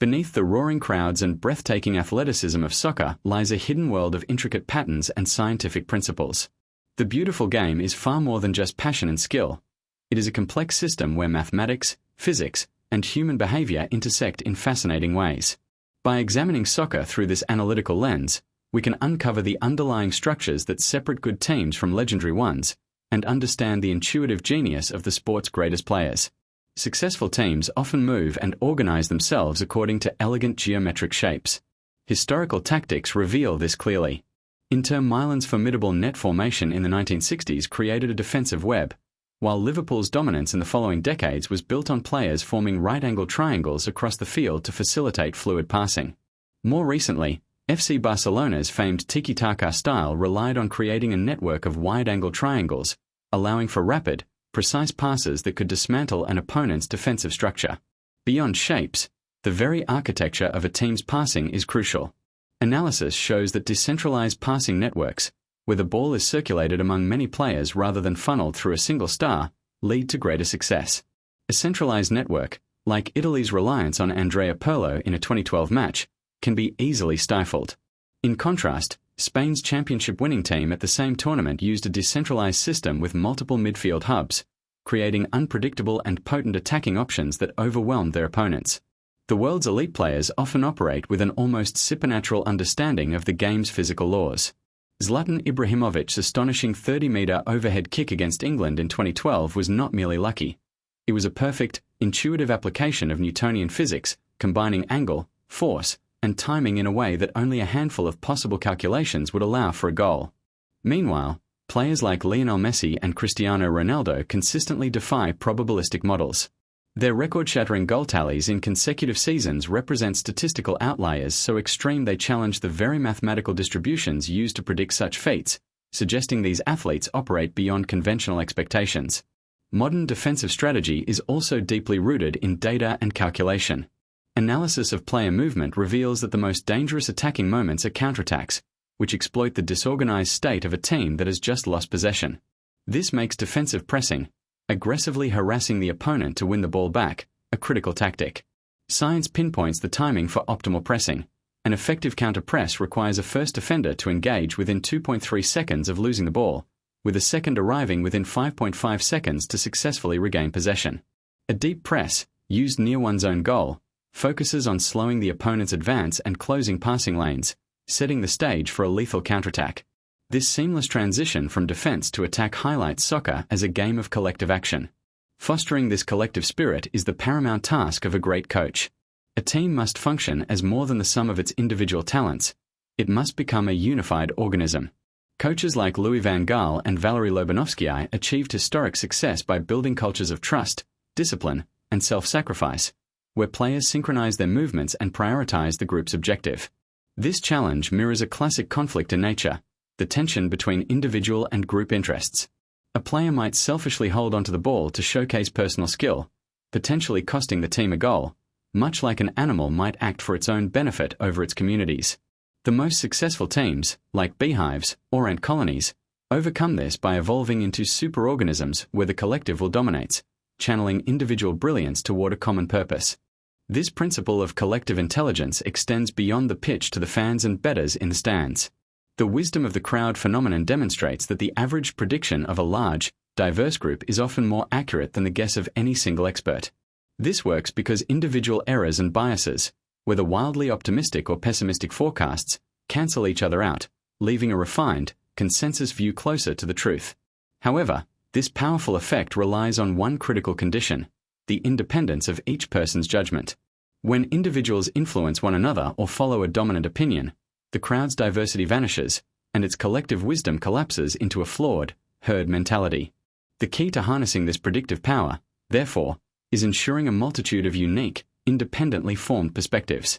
Beneath the roaring crowds and breathtaking athleticism of soccer lies a hidden world of intricate patterns and scientific principles. The beautiful game is far more than just passion and skill. It is a complex system where mathematics, physics, and human behavior intersect in fascinating ways. By examining soccer through this analytical lens, we can uncover the underlying structures that separate good teams from legendary ones, and understand the intuitive genius of the sport's greatest players. Successful teams often move and organize themselves according to elegant geometric shapes. Historical tactics reveal this clearly. Inter Milan's formidable net formation in the 1960s created a defensive web, while Liverpool's dominance in the following decades was built on players forming right-angled triangles across the field to facilitate fluid passing. More recently, FC Barcelona's famed tiki-taka style relied on creating a network of wide-angle triangles, allowing for rapid, precise passes that could dismantle an opponent's defensive structure. Beyond shapes, the very architecture of a team's passing is crucial. Analysis shows that decentralized passing networks, where the ball is circulated among many players rather than funneled through a single star, lead to greater success. A centralized network, like Italy's reliance on Andrea Pirlo in a 2012 match, can be easily stifled. In contrast, Spain's championship-winning team at the same tournament used a decentralized system with multiple midfield hubs, creating unpredictable and potent attacking options that overwhelmed their opponents. The world's elite players often operate with an almost supernatural understanding of the game's physical laws. Zlatan Ibrahimovic's astonishing 30-meter overhead kick against England in 2012 was not merely lucky. It was a perfect, intuitive application of Newtonian physics, combining angle, force, and timing in a way that only a handful of possible calculations would allow for a goal. Meanwhile, players like Lionel Messi and Cristiano Ronaldo consistently defy probabilistic models. Their record-shattering goal tallies in consecutive seasons represent statistical outliers so extreme they challenge the very mathematical distributions used to predict such feats, suggesting these athletes operate beyond conventional expectations. Modern defensive strategy is also deeply rooted in data and calculation. Analysis of player movement reveals that the most dangerous attacking moments are counterattacks, which exploit the disorganized state of a team that has just lost possession. This makes defensive pressing, aggressively harassing the opponent to win the ball back, a critical tactic. Science pinpoints the timing for optimal pressing. An effective counter-press requires a first defender to engage within 2.3 seconds of losing the ball, with a second arriving within 5.5 seconds to successfully regain possession. A deep press, used near one's own goal, focuses on slowing the opponent's advance and closing passing lanes, setting the stage for a lethal counterattack. This seamless transition from defense to attack highlights soccer as a game of collective action. Fostering this collective spirit is the paramount task of a great coach. A team must function as more than the sum of its individual talents. It must become a unified organism. Coaches like Louis van Gaal and Valery Lobanovsky achieved historic success by building cultures of trust, discipline, and self-sacrifice, where players synchronize their movements and prioritize the group's objective. This challenge mirrors a classic conflict in nature, the tension between individual and group interests. A player might selfishly hold onto the ball to showcase personal skill, potentially costing the team a goal, much like an animal might act for its own benefit over its communities. The most successful teams, like beehives or ant colonies, overcome this by evolving into superorganisms where the collective will dominate, channeling individual brilliance toward a common purpose. This principle of collective intelligence extends beyond the pitch to the fans and bettors in the stands. The wisdom of the crowd phenomenon demonstrates that the average prediction of a large, diverse group is often more accurate than the guess of any single expert. This works because individual errors and biases, whether wildly optimistic or pessimistic forecasts, cancel each other out, leaving a refined, consensus view closer to the truth. However, this powerful effect relies on one critical condition: the independence of each person's judgment. When individuals influence one another or follow a dominant opinion, the crowd's diversity vanishes, and its collective wisdom collapses into a flawed, herd mentality. The key to harnessing this predictive power, therefore, is ensuring a multitude of unique, independently formed perspectives.